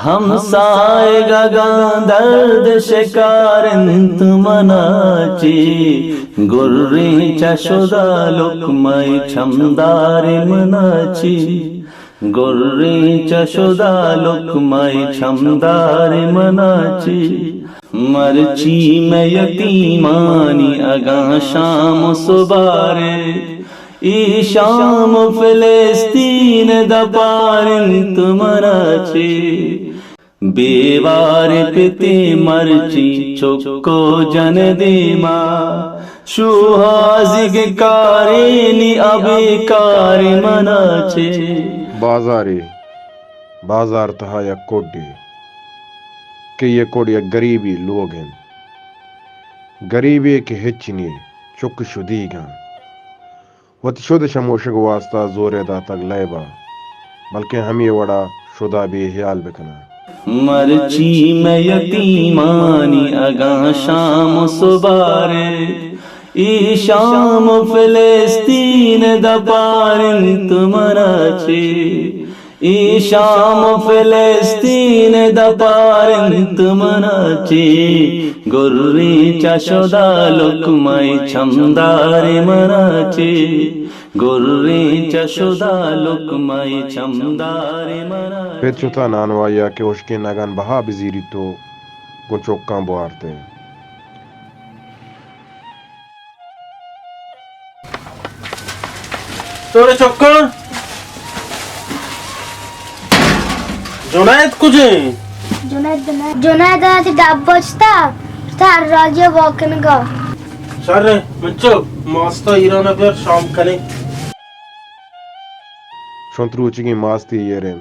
हमसाय गगन दर्द शिकारिंत मनाची गुर्री चशुदा लुकमय छमदारी मनाची गुर्री चशुदा लुकमय छमदारी मनाची मरची में यतीमानी अगा शाम सुबारे ई शाम फिलिस्तीन दपारिंत मनाची बेवार पिते मरची चुक्को जन देमा शुहाजिग कारेनी अबे कारी मनाचे बाजार तहा या कोडी कि ये कोडिया गरीबी लोग हैं गरीबी के हिचनी चुक शुदीगा वत शुद्ध शमोशक वास्ता जोरे दा तक लैबा बल्कि हम ये वड़ा शुदा बेहियाल बिकना मरची में यतीमानी अगा शाम सुबारे ई शाम फिलिस्तीन दपारिंत मनाचे ई शाम फिलिस्तीन दपारिंत मनाचे गुर्री चशुदा लुकमय छमदारी मनाचे गुर्री चशुदा लुकमय छमदारी मनाचे पेचुता नानवाया के उसके नगन बहा बिजीरी तो गुचोक्का बुआरते তোরে চক্কর জোনায়েত কুজে জোনায়েত আছে ডাব বস্তা তার রাজ্য বকন গো সরে মচ্চো মস্ত ইরানা বের শাম খানে शंतरुचि की मास्ती ये रेम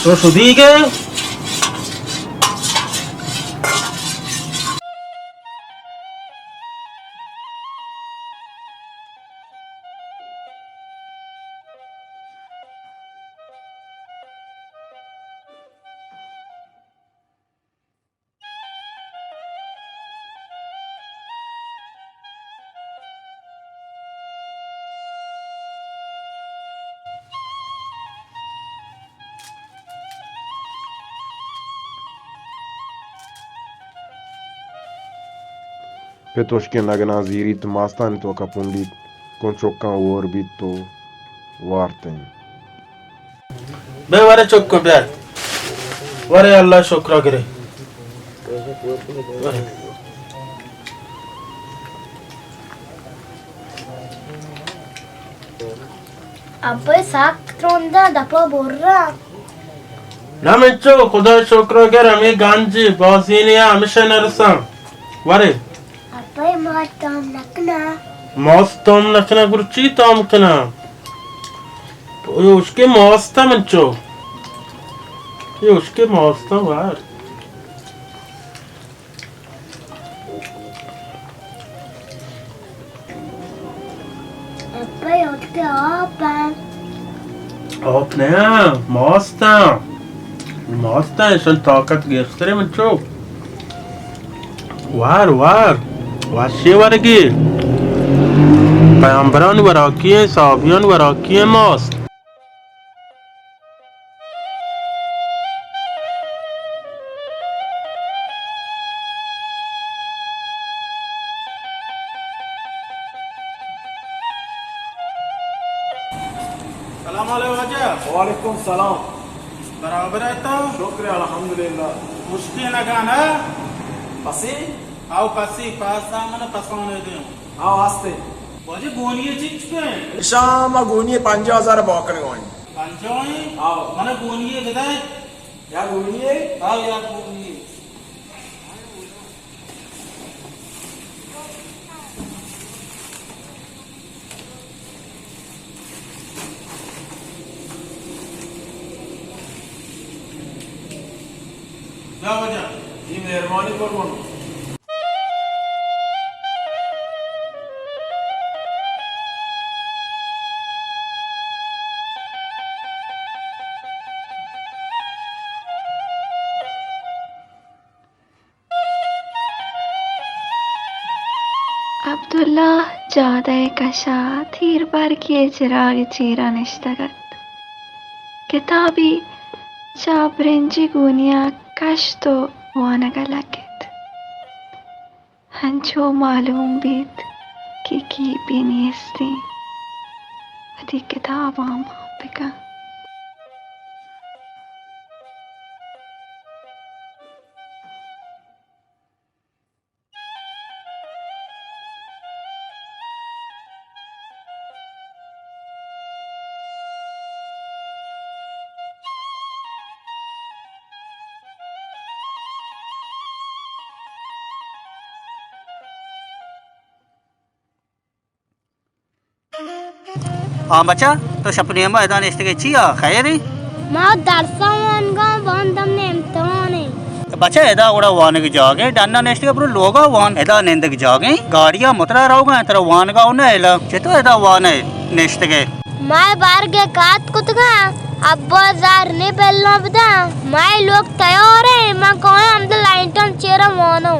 তো সুদীকে पेतोश के नगना जीरी तो मास्तान तो का पुंडी कौन चौका और भी तो वारते हैं बे वारे चक्को बे वारे अल्लाह शुक्र करे अब्बे साक त्रोंदा दपो बोर्रा ना मच्चो खुदा शुक्र करे हमें गांजी बॉसिनिया हमेशा नरसा वारे अब्बे मातम नकना मौस्तम नखना गुरुची ताम कना उसके मौस्ता मच्चो ये उसके मौस्ता वार अब्बे उसके अपने मौस्ता ऐसा ताकत गेस्tere मच्चो वार वाशे वारगी पैगंबरान वराकी है साहबियान वराकी है मौस्त सलाम अलैकुम वालेकुम सलाम बराबर है तो शुक्रिया अल्हम्दुलिल्लाह मुश्किल ना गाना पसी आओ पसी पासा मन पसाने दे आओ आस्ते बाजे गोनिये चीज पे शामा गोनिये 5000 बॉकन गोनी पंजोई आओ मन गोनिये गदाय या गोनिये आओ यार गोनिये क्या वजह जी मेहरबानी करबो अब्दुल्ला ज्यादा कशा थीर पर किए चिराग चीरा निश्तगत किताबी चापरेंची गुनिया कश तो वानगा लगित हंचो मालूम बीत की बीनीस्ती अति किताब आम बिका हाँ बच्चा तो शपनी में मैदान इश्ते चिया खैरी माँ दरसा वनगा बंदम ने इम्तिहान है बच्चा एदा उड़ा वान की जागे डन्ना नेस्ट के पूरे लोगा वान एदा नेंद की जागे गाड़ियां मतरा रहोगा तेरा वान का उन्हें एला चेतो एदा वान है नेस्ट के मैं बार के काट कुतगा अब 2000 ने पहला बता मैं लोग तैयार है मैं कौन हम तो लाइटन चेहरा मानो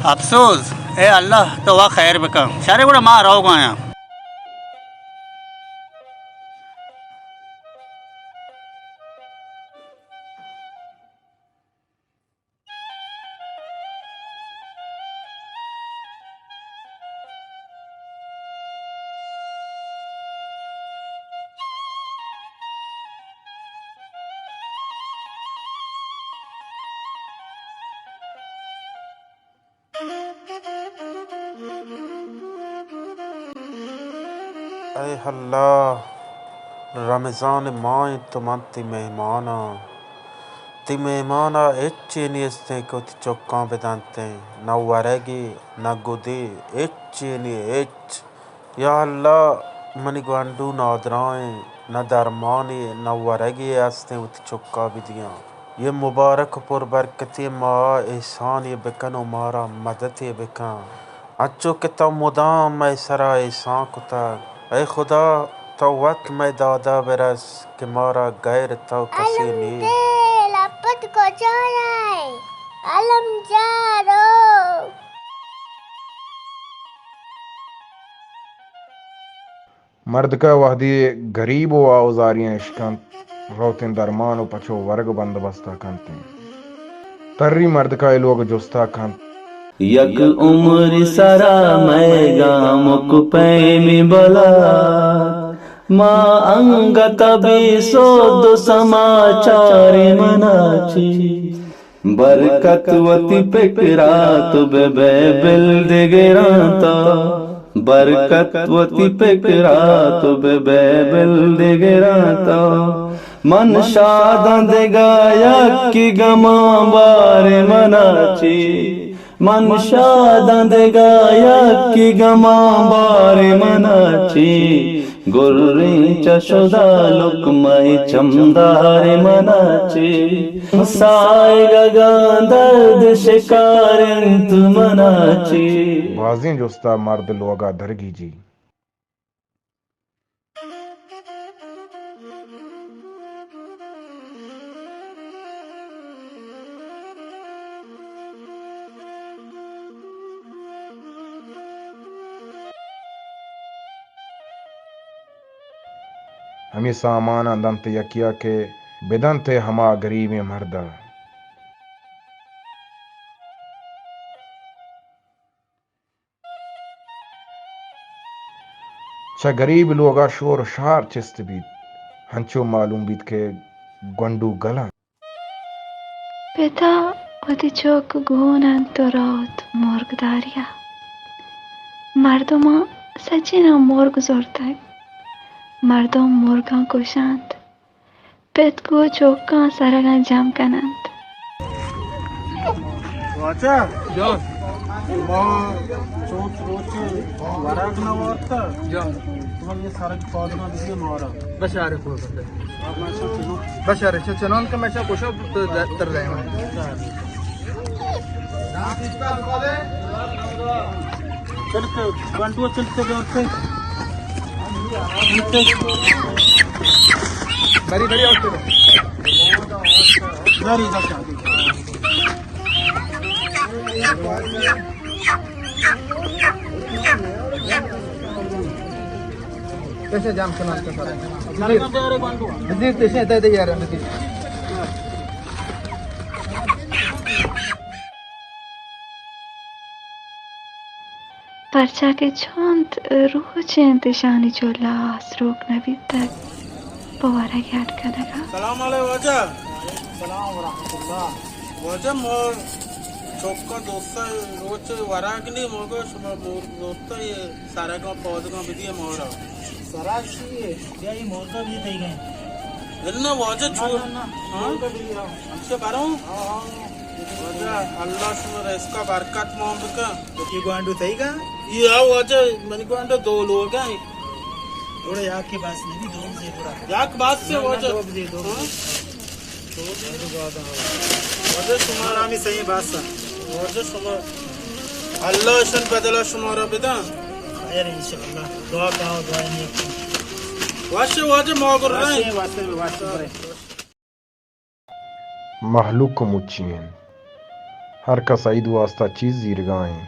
अफसोस ए अल्लाह तो वाह खैर बका सारे बड़ा मार रहोगा यहाँ ऐ अल्लाह रमज़ान माए तुमंती मेहमाना एच्चे नियस्ते को चौका बेदांते न वरेगी न गुदी एच्चे नि एच या अल्लाह मनी गंडू नादराए न दरमानी न वरेगी आस्ते उत चौका बिदियां ये मुबारक पुर बरकती मा एहसान ये बेकन मारा मदद ये बेकन अच्छो के तो मुदाम मैं सरा एहसान कुता ऐ खुदा तो वक्त मैं दादा बरस के मारा गैर तो कसी नहीं लपट को चोराए अलम जारो मर्द का वहदी गरीब व औजारियां इश्कान रोतिन दरमान पछो वर्ग बंदोबस्ता कंते तर्री मर्द का लोग जोस्ता कंत यक उम्र सरा मैगा मुक पैमी बला माँ अंगत भी सोद समाचार मनाची बरकतवती पेकरात बेबे बिल दिगराता बरकतवती पेकरात बेबे बिल दिगराता मन शादा देगाया की गमा बारे मनाची मन शादा देगाया की गमा बारे मनाची गुर्री चशोदा लुकमाई चमदारे मनाची साए गगा दर्द शिकारंत मनाची बाजिन जोस्ता मर्द लोगा दरगी जी हमें सामान दंत यकिया के बेदंत हमा गरीब मर्दा छ गरीब लोगा शोर शार चिस्त बीत हंचो मालूम बीत के गंडू गला पिता अति चौक गोन अंतरात मोर्गदारिया मर्दों सचिन मोर्ग जोरता है मर्दों मुर्गा को शांत पेट को चौका सरगा जाम कनंत वाचा जॉन मां चोट रोच वराग ना वार्ता जॉन तुम ये सारा पौध ना दिए मारा बशारे को बशारे चनन के मैं कुछ तर रहे हैं चलते बंटू चलते जोरते बड़ी बड़ी औरतें बड़ी परचा के छोंत रोज इंतशानी जो लास रोक नबी तक पवारा के अटका लगा सलाम अलैकुम वाजा सलाम व रहमतुल्लाह वाजा मोर चौका दोस्त रोज वरागनी मोगो शुमा मोर दोस्त ये सारा का पौध का विधि मोर सराशी ये मोर का भी दे गए इतना वाजा छू हां हमसे बारो वाजा अल्लाह शुमा इसका बरकत मोहम्मद का ये गोंडू सही का ये आओ वाजा मन को दो लोग हैं थोड़ा याक के पास नहीं दो से थोड़ा याक बात से वाजा दो वाजा तुम्हारा नाम ही सही बात सा वाजा शुमा अल्लाह शन बदला शुमारा बिदा खैर इंशाल्लाह दुआ करो दुआ नहीं वाशे वाजा मौगर रहे वास्ते महलूक को मुच्चियन हर का सईद वास्ता चीज जीरगाएं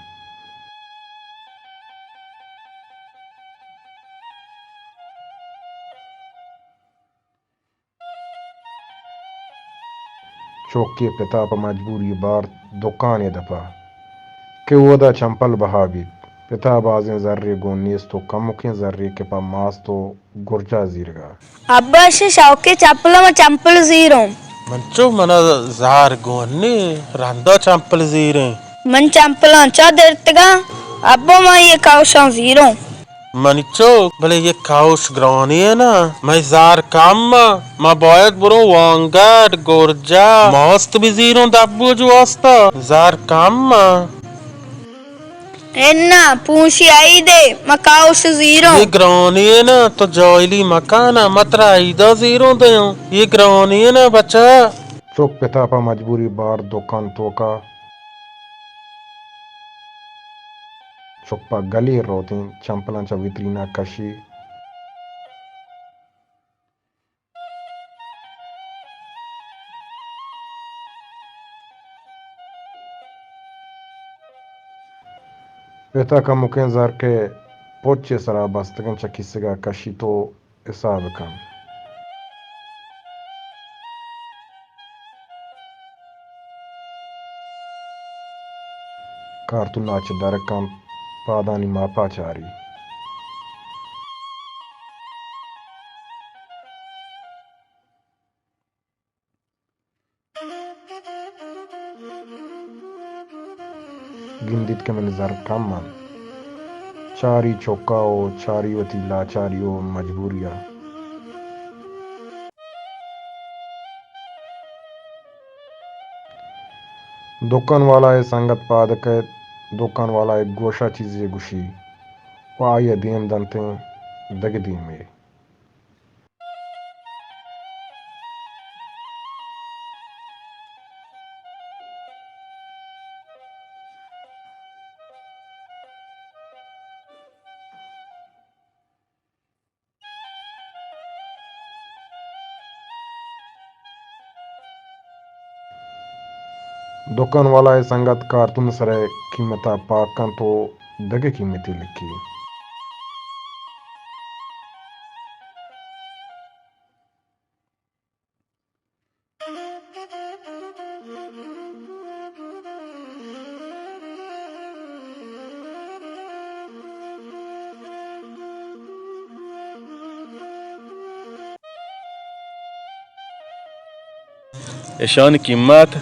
चौके पिता पर मजबूरी बार दुकान दफा के वदा चंपल बहाबी पिता बाजें जर्रे गोनीस तो कम के जर्रे के पा मास तो गुर्जा जीरगा अब्बा से शौके चंपल जीरो मंचो मना जार गोनी रंदा चंपल जीरे मन चंपल चा देरतगा अब्बा मैं ये काउशा जीरो मंचो भले ये काउश ग्रानी है ना मैं जार काम मैं बायत बुरो वांगट गोरजा मस्त भी जीरो दब्बू जो वास्ता जार काम एन्ना पूछी आई दे मैं काउश जीरो ये ग्रानी है ना तो जॉयली मकाना मतरा ईदा जीरो दे ये ग्रानी है ना बच्चा चौक पिता पर मजबूरी बार दुकान तो का चुप्पा गली रोती चंपलांचा वितरीना कशी पिता का मुखे जार के पोचे सरा बस्तगन चकी सिगा कशी तो हिसाब कम कारतुन नाच दरकम पादानी मापा चारी गिंदित के मन जर कम मन चारी चौकाओ चारी वती लाचारियो मजबूरिया दुकान वाला है संगत पादक दुकान वाला एक गोशा चीजें गुशी वो आये दीम दंते दगदी में दुकान वाला है संगत कारतुन सरे कीमता पाकन तो दगे कीमती लिखी ईशान कीमत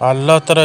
अल्लाह तेरा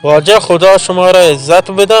वाजा खुदा शुमारा इज्जत बिदा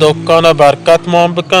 दुकाना बरकत मोम बका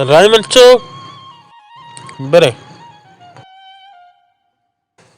रायमन चो बरे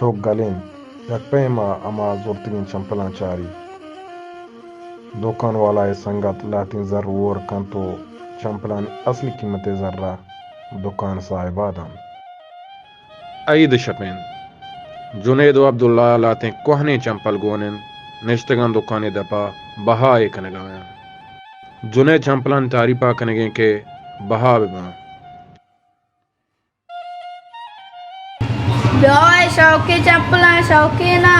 चौक गलेन यक पेमा अमा जोरतिन चंपलां चारी दुकान वाला है संगत लाती जरूर kan तो चंपलान असली कीमत जर्रा दुकान साहिबादम ईद शपेन जुनेद अब्दुल्ला लाते कोहने चंपल गोनेन निश्तगन दुकाने दपा बहा एक नगाया जुने चंपलान तारीपा कनगे के बहा बिबा ब्योय शौकी चप्पला शौकी ना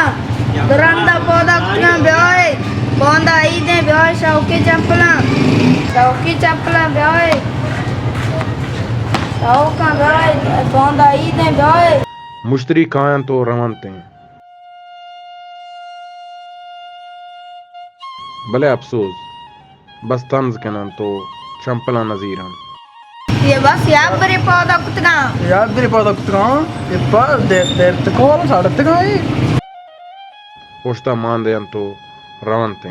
दुरंदा पौधा कुना ब्योय बोंदा ईदे ब्योय शौकी चप्पला ब्योय शौका ब्योय बोंदा ईदे ब्योय मुश्तरी कायन तो रवनते भले अफसोस बस तंज कनन तो चंपला नजीरन ये बस यार बरे पौधा कुतना ये पर देर तक और साढ़े तक आई पोस्ता मान देन तो रवनते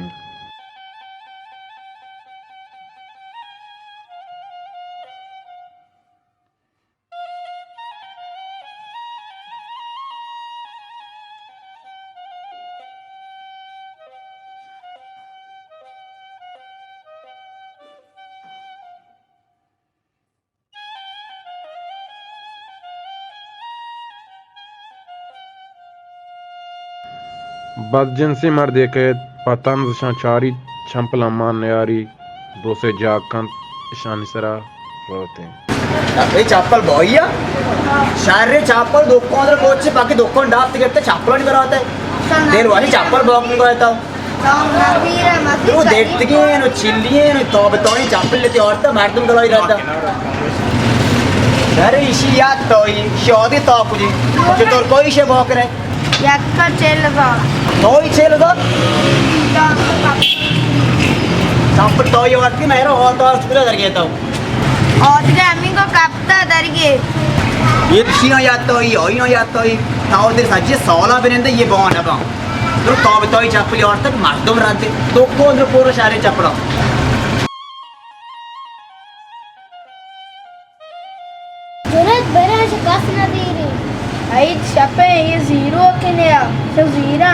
बदजिनसी मर्द एक पतंज शाचारी चंपला मान यारी दो से जाकंत ईशानी सरा रोते এই চাপ্পল বইয়া শারে চাপ্পল দোকানের করছে বাকি দোকান ডাব থেকে একটা চাপ্পল নি করাতে দের ওয়ালি চাপ্পল বক নি করাতা তো দেখ থেকে নো চিল্লিয়ে নো তবে তোই চাপ্পল लेते और तो मार दूं गलाई रहता अरे इसी याद तो ही शादी तो कुछ जो तो कोई से बक रहे यक्का चेलगा तोई चेलगा चाप्पल तोई और की मेरा और तो पूरा कर गया था और अम्मी को कपता दरगे ये शिया याद तो ही होई ना याद तो ही ताऊ देर सच्चे सोला बिनेंदे ये बॉन अब तो तब तो ही चप्पल और तक मर्दम राते तो कौन पूरा सारे चप्पल जुनेद बरे से कस न दी रे आई छपे ये जीरो के नया तो जीरा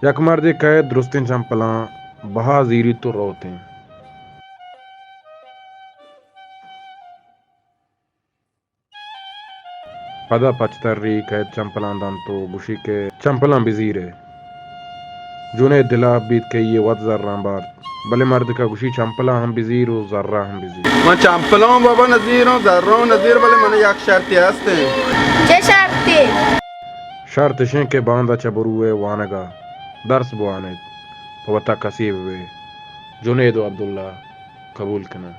यक मर्द कहे दुरुस्तिन चंपला बहा जीरी तो रोते पदा पचतर्री कहे चंपला दान तो गुशी के चंपला बिजीरे जुने दिला बीत के ये वत जर्रा बार भले मर्द का गुशी चंपला हम बिजीर हो जर्रा हम बिजीर मैं चंपला बाबा नजीर हूँ जर्रा हूँ नजीर भले मैंने एक शर्त हस्ते जे शर्ती शर्त शें के बांधा चबरुए वानगा दर्स बुआने पवता कसीब वे जुनेद अब्दुल्ला कबूल कना